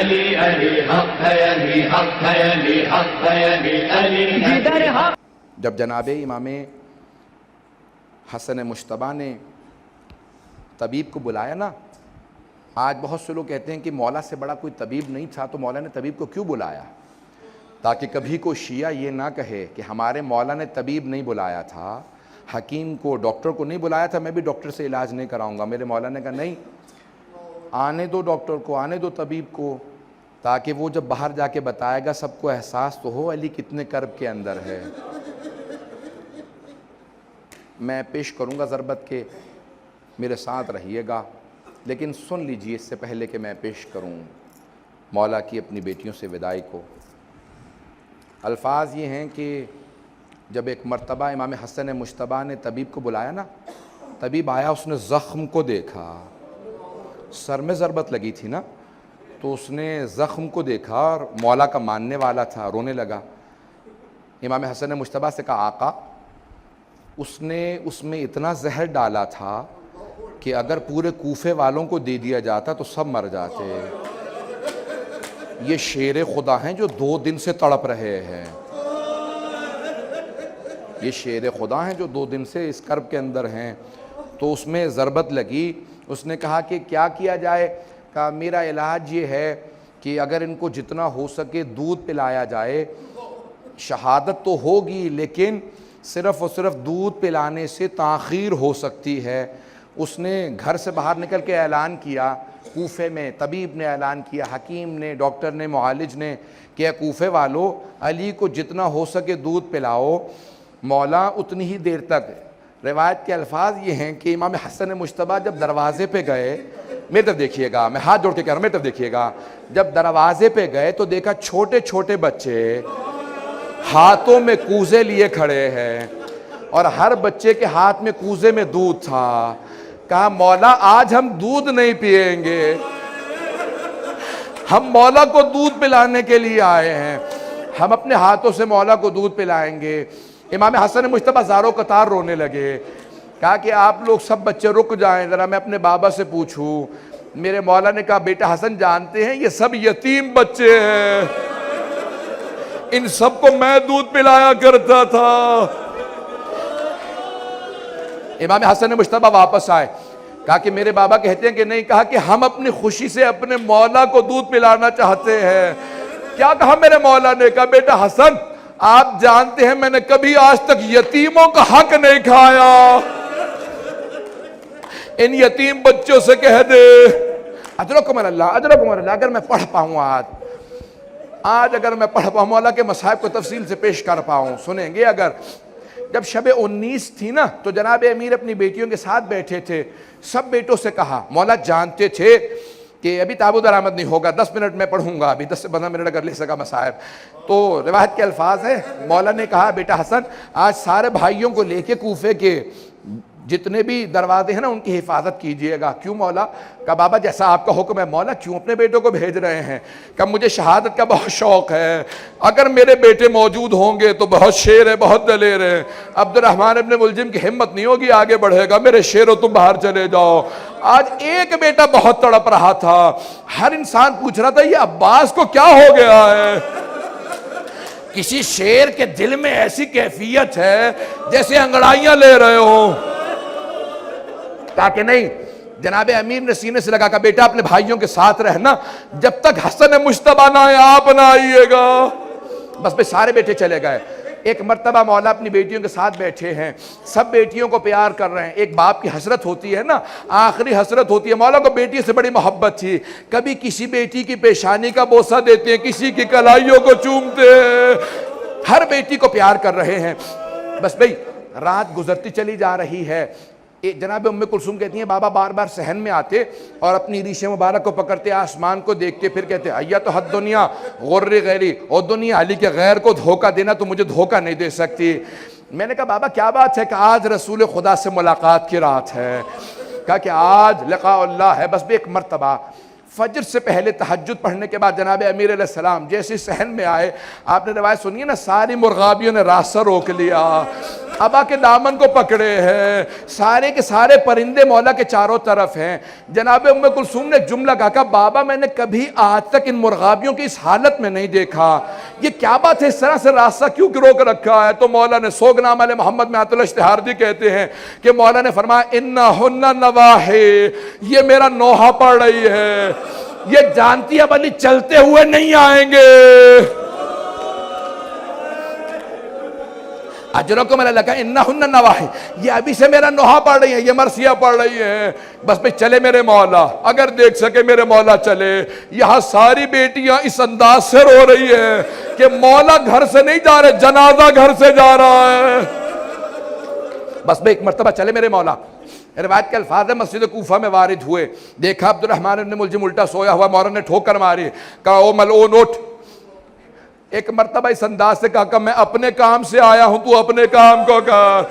علی علی حق ہے علی حق ہے علی حق ہے علی علی جدھر حق. جب جناب امام حسن مجتبیٰ نے طبیب کو بلایا نا، آج بہت سے لوگ کہتے ہیں کہ مولا سے بڑا کوئی طبیب نہیں تھا تو مولا نے طبیب کو کیوں بلایا، تاکہ کبھی کوئی شیعہ یہ نہ کہے کہ ہمارے مولا نے طبیب نہیں بلایا تھا، حکیم کو، ڈاکٹر کو نہیں بلایا تھا، میں بھی ڈاکٹر سے علاج نہیں کراؤں گا. میرے مولا نے کہا نہیں، آنے دو ڈاکٹر کو، آنے دو طبیب کو، تاکہ وہ جب باہر جا کے بتائے گا سب کو احساس تو ہو علی کتنے کرب کے اندر ہے. میں پیش کروں گا ضربت کے، میرے ساتھ رہیے گا، لیکن سن لیجئے اس سے پہلے کہ میں پیش کروں مولا کی اپنی بیٹیوں سے وداعی کو. الفاظ یہ ہیں کہ جب ایک مرتبہ امام حسن مجتبیٰ نے طبیب کو بلایا نا، طبیب آیا، اس نے زخم کو دیکھا، سر میں ضربت لگی تھی نا، تو اس نے زخم کو دیکھا اور مولا کا ماننے والا تھا، رونے لگا. امام حسن مجتبیٰ سے کہا آقا، اس نے اس میں اتنا زہر ڈالا تھا کہ اگر پورے کوفے والوں کو دے دیا جاتا تو سب مر جاتے. یہ شیر خدا ہیں جو 2 دن سے تڑپ رہے ہیں، یہ شیر خدا ہیں جو 2 دن سے اس کرب کے اندر ہیں. تو اس میں ضربت لگی، اس نے کہا کہ کیا کیا جائے؟ کہا میرا علاج یہ ہے کہ اگر ان کو جتنا ہو سکے دودھ پلایا جائے. شہادت تو ہوگی لیکن صرف اور صرف دودھ پلانے سے تاخیر ہو سکتی ہے. اس نے گھر سے باہر نکل کے اعلان کیا، کوفے میں طبیب نے اعلان کیا، حکیم نے، ڈاکٹر نے، معالج نے، کہ اے کوفے والو، علی کو جتنا ہو سکے دودھ پلاؤ. مولا اتنی ہی دیر تک. روایت کے الفاظ یہ ہیں کہ امام حسن مجتبیٰ جب دروازے پہ گئے، میری طرف دیکھیے گا، میں ہاتھ جوڑ کے کہہ رہا ہوں، میری طرف دیکھیے گا، جب دروازے پہ گئے تو دیکھا چھوٹے چھوٹے بچے ہاتھوں میں کوزے لیے کھڑے ہیں، اور ہر بچے کے ہاتھ میں کوزے میں دودھ تھا. کہا مولا آج ہم دودھ نہیں پئیں گے، ہم مولا کو دودھ پلانے کے لیے آئے ہیں، ہم اپنے ہاتھوں سے مولا کو دودھ پلائیں گے. امام حسن مجتبیٰ زاروں قطار رونے لگے. کہا کہ آپ لوگ سب بچے رک جائیں، ذرا میں اپنے بابا سے پوچھوں. میرے مولا نے کہا بیٹا حسن جانتے ہیں یہ سب یتیم بچے ہیں، ان سب کو میں دودھ پلایا کرتا تھا. امام حسن مجتبیٰ واپس آئے. کہا کہ میرے بابا کہتے ہیں کہ نہیں. کہا کہ ہم اپنی خوشی سے اپنے مولا کو دودھ پلانا چاہتے ہیں. کیا کہا میرے مولا نے؟ کہا بیٹا حسن آپ جانتے ہیں میں نے کبھی آج تک یتیموں کا حق نہیں کھایا، ان یتیم بچوں سے کہہ دے اجرکم اللہ، اجرکم اللہ. اگر میں پڑھ پاؤں آج اگر میں پڑھ پاؤں، مولا کے مصائب کو تفصیل سے پیش کر پاؤں، سنیں گے. اگر جب شب 19 تھی نا تو جناب امیر اپنی بیٹیوں کے ساتھ بیٹھے تھے. سب بیٹوں سے کہا، مولا جانتے تھے کہ ابھی تابوت برآمد نہیں ہوگا، 10 منٹ میں پڑھوں گا، ابھی 10 سے 15 منٹ اگر لے سکا مصائب. تو روایت کے الفاظ ہیں، مولا نے کہا بیٹا حسن آج سارے بھائیوں کو لے کے کوفے کے جتنے بھی دروازے ہیں نا ان کی حفاظت کیجئے گا. کیوں مولا؟ کہا بابا جیسا آپ کا حکم ہے. مولا کیوں اپنے بیٹوں کو بھیج رہے ہیں؟ کہ مجھے شہادت کا بہت شوق ہے، اگر میرے بیٹے موجود ہوں گے تو بہت شیر ہے، بہت دلیر ہے. عبد الرحمن ابن ملجم کی ہمت نہیں ہوگی آگے بڑھے گا، میرے شیرو تم باہر چلے جاؤ. آج ایک بیٹا بہت تڑپ رہا تھا، ہر انسان پوچھ رہا تھا یہ عباس کو کیا ہو گیا ہے. کسی شیر کے دل میں ایسی کیفیت ہے جیسے انگڑائیاں لے رہے ہوں. کہا کہ نہیں. جناب امیر نے سینے سے لگا کہ بیٹا اپنے بھائیوں کے ساتھ رہنا، جب تک حسن مجتبیٰ نہ آئے آپ نہ آئیے گا. بس بھئی سارے بیٹے چلے گئے. ایک مرتبہ مولا اپنی بیٹیوں کے ساتھ بیٹھے ہیں، سب بیٹیوں کو پیار کر رہے ہیں. ایک باپ کی حسرت ہوتی ہے نا، آخری حسرت ہوتی ہے. مولا کو بیٹی سے بڑی محبت تھی، کبھی کسی بیٹی کی پیشانی کا بوسہ دیتے ہیں، کسی کی کلائیوں کو چومتے ہیں، ہر بیٹی کو پیار کر رہے ہیں. بس بھئی رات گزرتی چلی جا رہی ہے. جناب ام کلثوم کہتی ہیں بابا بار بار صحن میں آتے اور اپنی ریش مبارک کو پکڑتے، آسمان کو دیکھتے، پھر کہتے ایا تو حد دنیا غر غیری، اور دنیا علی کے غیر کو دھوکہ دینا تو مجھے دھوکہ نہیں دے سکتی. میں نے کہا بابا کیا بات ہے؟ کہ آج رسول خدا سے ملاقات کی رات ہے. کہا کہ آج لقاء اللہ ہے. بس بھی ایک مرتبہ فجر سے پہلے تہجد پڑھنے کے بعد جناب امیر علیہ السلام جیسے صحن میں آئے، آپ نے روایت سنی ہے نا، ساری مرغابیوں نے راستہ روک لیا، ابا کے دامن کو پکڑے ہیں، سارے کے سارے پرندے مولا کے چاروں طرف ہیں۔ جناب ام کلثوم نے جملہ کہا، بابا میں نے کبھی آج تک ان مرغابیوں کی اس حالت میں نہیں دیکھا، یہ کیا بات ہے، اس طرح سے راستہ کیوں روک رکھا ہے؟ تو مولا نے سوگنامہ علیہ محمد میں عطا اللہ اشتہاردی کہتے ہیں کہ مولا نے فرمایا انہن نواحی، یہ میرا نوحہ پڑھ رہی ہے، یہ جانتی اب علی چلتے ہوئے نہیں آئیں گے۔ اجرکم اللہ کہا انہن نواحی، یہ ابھی سے میرا نوحہ پڑھ رہی ہیں، یہ مرثیہ پڑھ رہی ہیں، بس پہ چلے میرے مولا، اگر دیکھ سکے میرے مولا چلے۔ یہاں ساری بیٹیاں اس انداز سے رو رہی ہیں کہ مولا گھر سے نہیں جا رہے، جنازہ گھر سے جا رہا ہے، بس میں ایک مرتبہ چلے میرے مولا۔ روایت کے الفاظ ہے مسجد کوفہ میں وارد ہوئے، دیکھا عبد الرحمن ابن ملجم الٹا سویا ہوا، مولا نے ٹھوکر ماری، کہا او ملعون اٹھ۔ ایک مرتبہ اس انداز سے کہا کہ میں اپنے کام سے آیا ہوں، تو اپنے کام کو کہا۔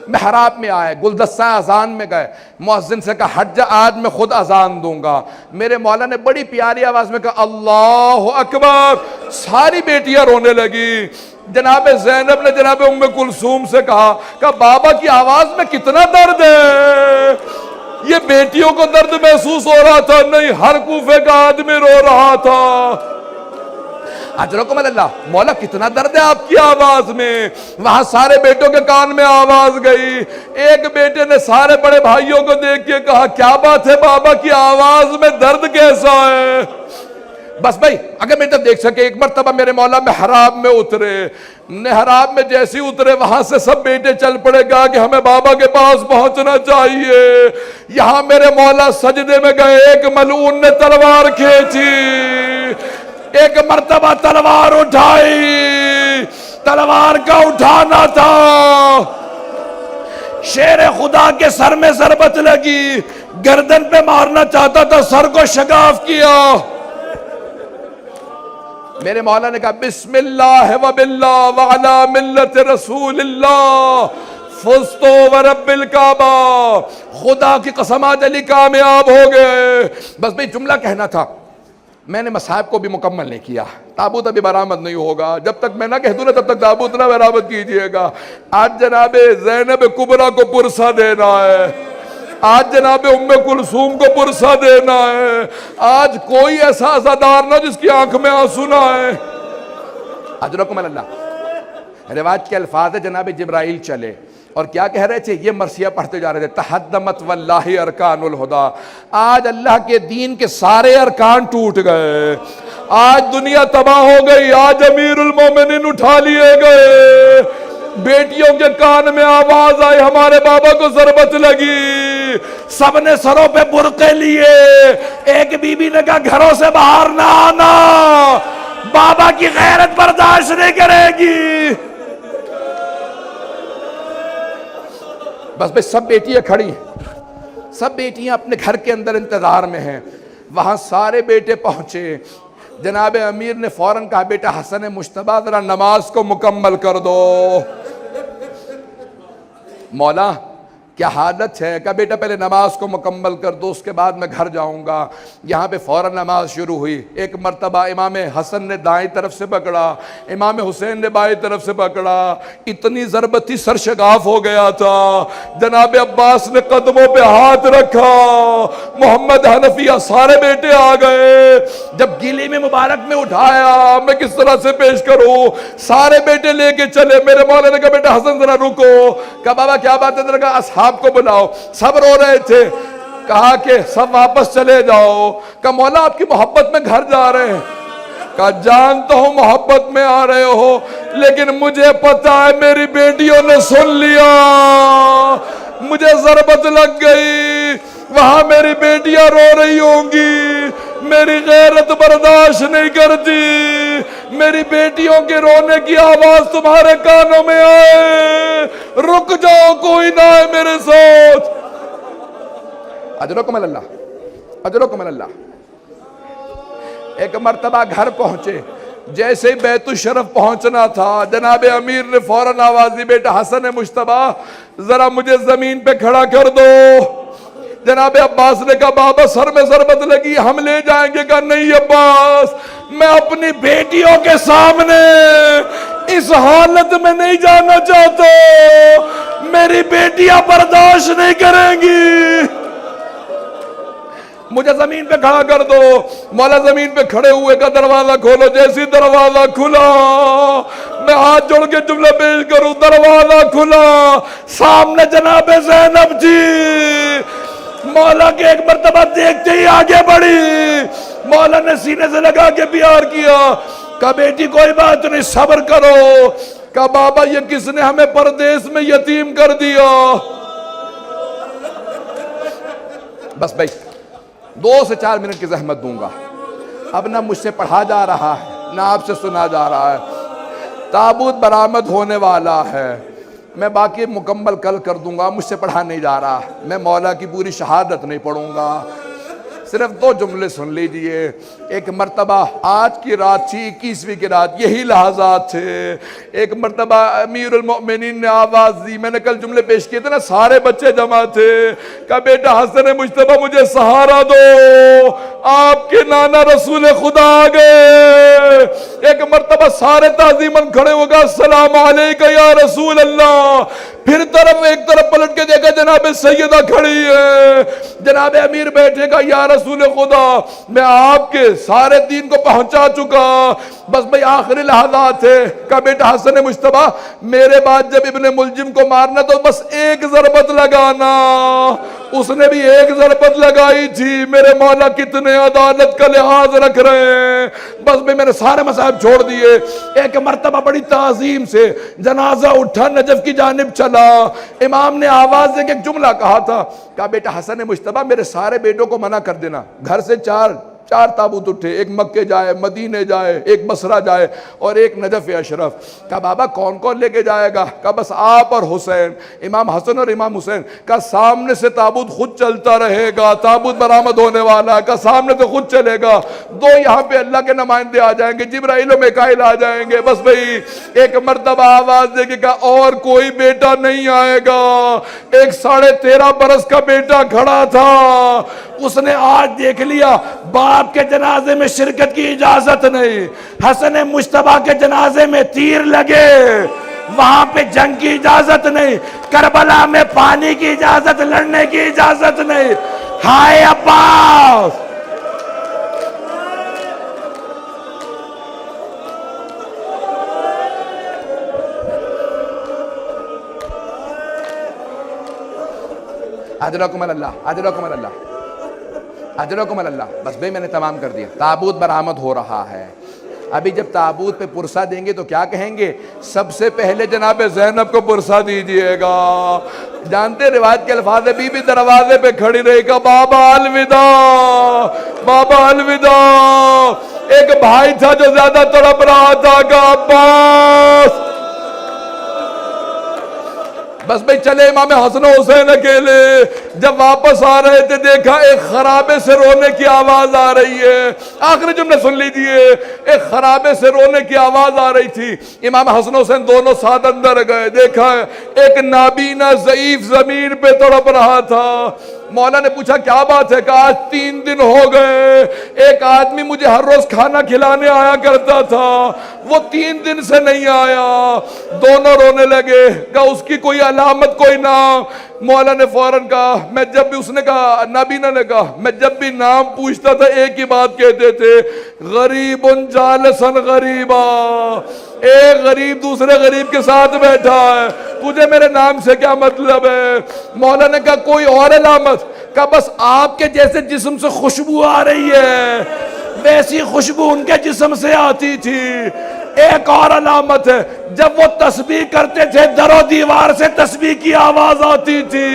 محراب میں آئے، گلدستہ اذان میں گئے، مؤذن سے کہا ہٹ جا، آج میں خود اذان دوں گا۔ میرے مولا نے بڑی پیاری آواز میں کہا اللہ اکبر، ساری بیٹیاں رونے لگی۔ جناب زینب نے جناب ام کلثوم سے کہا کہ بابا کی آواز میں کتنا درد ہے، یہ بیٹیوں کو درد محسوس ہو رہا تھا؟ نہیں، ہر کوفے کا آدمی رو رہا تھا۔ اجرکم اللہ، مولا کتنا درد ہے آپ کی آواز میں۔ وہاں سارے بیٹوں کے کان میں آواز گئی، ایک بیٹے نے سارے بڑے بھائیوں کو دیکھ کے کہا کیا بات ہے بابا کی آواز میں درد کیسا ہے؟ بس بھائی اگر میں جب دیکھ سکے، ایک مرتبہ میرے مولا محراب میں اترے، محراب میں جیسے اترے وہاں سے سب بیٹے چل پڑے، کہا کہ ہمیں بابا کے پاس پہنچنا چاہیے۔ یہاں میرے مولا سجدے میں گئے، ایک ملعون نے تلوار کھینچی، ایک مرتبہ تلوار اٹھائی، تلوار کا اٹھانا تھا، شیر خدا کے سر میں ضربت لگی، گردن پہ مارنا چاہتا تھا، سر کو شگاف کیا۔ میرے مولا نے کہا بسم اللہ وباللہ وعلا ملت رسول اللہ فزتو ورب الکعبہ، خدا کی قسم آج علی کامیاب ہو گئے۔ بس بھئی جملہ کہنا تھا، میں نے مصاحب کو بھی مکمل نہیں کیا، تابوت ابھی برآمد نہیں ہوگا، جب تک میں نہ کہہ دوں نا تب تک تابوت نہ برآمد کیجئے گا۔ آج جناب زینب کبریٰ کو پرسہ دینا ہے، آج جناب ام کلثوم کو پرسہ دینا ہے، آج کوئی ایسا عزادار نہ جس کی آنکھ میں آنسو نہ آئے۔ اجرکم اللہ، روایت کے الفاظ ہے جناب جبرائیل چلے اور کیا کہہ رہے تھے؟ یہ مرثیہ پڑھتے جا رہے تھے، تحدمت واللہ ارکان الہدا، آج اللہ کے دین کے سارے ارکان ٹوٹ گئے، آج دنیا تباہ ہو گئی، آج امیر المومنین اٹھا لیے گئے۔ بیٹیوں کے کان میں آواز آئی ہمارے بابا کو ضربت لگی، سب نے سروں پہ برقعے لیے، ایک بی بی نے کہا گھروں سے باہر نہ آنا، بابا کی غیرت برداشت نہیں کرے گی۔ بس بھئی سب بیٹیاں کھڑی ہیں، سب بیٹیاں اپنے گھر کے اندر انتظار میں ہیں۔ وہاں سارے بیٹے پہنچے، جناب امیر نے فوراً کہا بیٹا حسن مجتبیٰ ذرا نماز کو مکمل کر دو۔ مولا کیا حالت ہے؟ کہا بیٹا پہلے نماز کو مکمل کر دو، اس کے بعد میں گھر جاؤں گا۔ یہاں پہ فوراً نماز شروع ہوئی، ایک مرتبہ امام حسن نے دائیں طرف سے پکڑا، امام حسین نے بائیں طرف سے پکڑا، اتنی ضربت تھی سر شگاف ہو گیا تھا۔ جناب عباس نے قدموں پہ ہاتھ رکھا، محمد حنفیہ سارے بیٹے آ گئے، جب گیلی میں مبارک میں اٹھایا میں کس طرح سے پیش کروں، سارے بیٹے لے کے چلے۔ میرے مولا نے کہا بیٹا حسن ذرا رکو، کہا بابا کیا بات ہے؟ کہا اصحاب کو بلاؤ، سب رو رہے تھے، کہا کہ سب واپس چلے جاؤ۔ کہا مولا آپ کی محبت میں گھر جا رہے ہیں؟ کہا جانتا ہوں محبت میں آ رہے ہو، لیکن مجھے پتا ہے میری بیٹیوں نے سن لیا، مجھے ضربت لگ گئی، وہاں میری بیٹیاں رو رہی ہوں گی، میری غیرت برداشت نہیں کرتی، میری بیٹیوں کے رونے کی آواز تمہارے کانوں میں آئے، رک جاؤ کوئی نہ ہے میرے ساتھ۔ اجرکم اللہ، اجرکم اللہ۔ ایک مرتبہ گھر پہنچے، جیسے ہی بیت الشرف پہنچنا تھا جناب امیر نے فوراً آواز دی بیٹا حسن مجتبیٰ ذرا مجھے زمین پہ کھڑا کر دو۔ جناب عباس نے کہا بابا سر میں ضربت لگی ہم لے جائیں گے. کہا نہیں عباس میں اپنی بیٹیوں کے سامنے اس حالت میں نہیں جانا چاہتا, میری بیٹیاں برداشت نہیں کریں گی, مجھے زمین پہ کھڑا کر دو. مولا زمین پہ کھڑے ہوئے کا دروازہ کھولو. جیسی دروازہ کھلا میں ہاتھ جوڑ کے جملہ پیش کروں, دروازہ کھلا سامنے جناب زینب جی مولا کے ایک مرتبہ دیکھتے ہی آگے بڑھی. مولا نے سینے سے لگا کے پیار کیا. کہا بیٹی کوئی بات نہیں صبر کرو. کہا بابا یہ کس نے ہمیں پردیس میں یتیم کر دیا. بس بھائی 2 سے 4 منٹ کی زحمت دوں گا. اب نہ مجھ سے پڑھا جا رہا ہے نہ آپ سے سنا جا رہا ہے. تابوت برآمد ہونے والا ہے, میں باقی مکمل کل کر دوں گا. مجھ سے پڑھا نہیں جا رہا, میں مولا کی پوری شہادت نہیں پڑھوں گا. صرف 2 جملے سن لیجئے. ایک مرتبہ آج کی رات تھی 21ویں کی رات, یہی لحظات تھے. ایک مرتبہ امیر المؤمنین نے آواز دی, میں نے کل جملے پیش کیے تھے نا, سارے بچے جمع تھے. کہا بیٹا حسن مجتبیٰ مجھے سہارا دو, آپ کے نانا رسول خدا آ گئے. ایک مرتبہ سارے تعظیماً کھڑے ہو گئے, السلام علیکہ یا رسول اللہ. پھر ایک طرف پلٹ کے دیکھا جناب سیدہ کھڑی ہے, جناب امیر بیٹھے گا یا رسول خدا میں آپ کے سارے دین کو پہنچا چکا, بس بھئی آخری لحظات تھے. کہا بیٹا حسن مجتبیٰ میرے بعد جب ابن ملجم کو مارنا تو بس ایک ضربت لگانا. اس نے بھی ایک ضربت لگائی تھی. میرے مولا کتنے عدالت کا لحاظ رکھ رہے ہیں. بس بھئی میں نے سارے مصائب چھوڑ دیے. ایک مرتبہ بڑی تعظیم سے جنازہ اٹھا, نجف کی جانب چلا. امام نے آواز دے کے ایک جملہ کہا تھا. کہا بیٹا حسن مجتبیٰ میرے سارے بیٹوں کو منع کر دینا. گھر سے 4 تابوت اٹھے, ایک مکے جائے, مدینے جائے, ایک بصرہ جائے اور ایک نجف اشرف. کہا بابا کون کون لے کے جائے گا؟ کہا بس آپ اور حسین, امام حسن اور امام حسین. کہا سامنے سے تابوت خود چلتا رہے گا, تابوت برآمد ہونے والا ہے. کہا سامنے سے خود چلے گا. 2 یہاں پہ اللہ کے نمائندے آ جائیں گے, جبرائیل و میکائیل آ جائیں گے. بس بھئی ایک مرتبہ آواز دے کے کہا اور کوئی بیٹا نہیں آئے گا. ایک 13.5 برس کا بیٹا کھڑا تھا, اس نے آج دیکھ لیا باپ کے جنازے میں شرکت کی اجازت نہیں, حسن مجتبیٰ کے جنازے میں تیر لگے, وہاں پہ جنگ کی اجازت نہیں, کربلا میں پانی کی اجازت, لڑنے کی اجازت نہیں. ہائے عباس اجرکم اللہ, اجرکم اللہ, اجرکم اللہ. بس بھئی میں نے تمام کر دیا. تابوت برآمد ہو رہا ہے. ابھی جب تابوت پہ پرسہ دیں گے تو کیا کہیں گے؟ سب سے پہلے جناب زینب کو پرسہ دیجئے گا. جانتے روایت کے الفاظ ہے, بی بی دروازے پہ کھڑی رہی کہ بابا الوداع, بابا الوداع. ایک بھائی تھا جو زیادہ تڑپ رہا تھا کہ عباس. بس بھئی چلے امام حسن و حسین اکیلے. جب واپس آ رہے تھے دیکھا ایک خرابے سے رونے کی آواز آ رہی ہے. آخری جملے سن لیجئے. ایک خرابے سے رونے کی آواز آ رہی تھی. امام حسن و حسین دونوں ساتھ اندر گئے, دیکھا ایک نابینا ضعیف زمین پہ تڑپ رہا تھا. مولا نے پوچھا کیا بات ہے؟ کہ آج 3 دن ہو گئے, ایک آدمی مجھے ہر روز کھانا کھلانے آیا کرتا تھا, وہ 3 دن سے نہیں آیا. دونوں رونے لگے. کہ اس کی کوئی علامت, کوئی نام؟ مولا نے فوراً کہا, میں جب بھی, اس نے کہا, نابینا نے کہا, میں جب بھی نام پوچھتا تھا ایک ہی بات کہتے تھے, غریب جالسن غریبا. ایک غریب دوسرے غریب کے ساتھ بیٹھا ہے, تجھے میرے نام سے کیا مطلب ہے؟ مولا نے کہا کوئی اور علامت؟ کہا بس آپ کے جیسے جسم سے خوشبو آ رہی ہے, ویسی خوشبو ان کے جسم سے آتی تھی. ایک اور علامت ہے, جب وہ تسبیح کرتے تھے در و دیوار سے تسبیح کی آواز آتی تھی.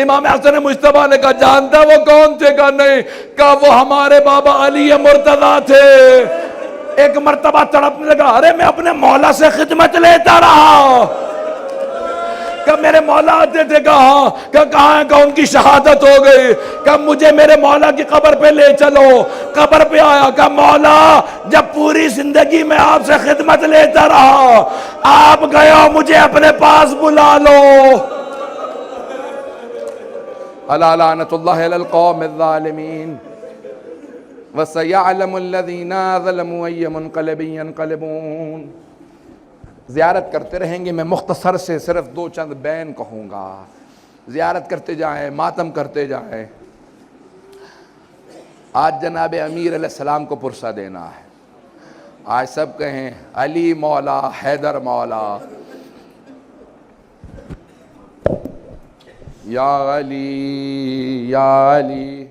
امام حسن مجتبیٰ نے کہا جانتا وہ کون تھے؟ کہا نہیں. کہا وہ ہمارے بابا علی مرتضیٰ تھے. ایک مرتبہ تڑپنے لگا, ارے میں اپنے مولا سے خدمت لیتا رہا. کہ میرے مولا آتے تھے, کہاں؟ کہ کہاں ہے؟ کہ ان کی شہادت ہو گئی. کہ مجھے میرے مولا کی قبر پہ لے چلو. قبر پہ آیا, کہ مولا جب پوری زندگی میں آپ سے خدمت لیتا رہا, آپ گئے ہو, مجھے اپنے پاس بلا لو. الا لعنۃ اللہ علی القوم الظالمین وَسَيَعْلَمُ الَّذِينَ ظَلَمُوا أَيَّ مُنْقَلَبٍ يَنْقَلِبُونَ۔ زیارت کرتے رہیں گے، میں مختصر سے صرف 2 چند بین کہوں گا، زیارت کرتے جائیں، ماتم کرتے جائیں۔ آج جناب امیر علیہ السلام کو پرسہ دینا ہے، آج سب کہیں علی مولا، حیدر مولا، یا علی یا علی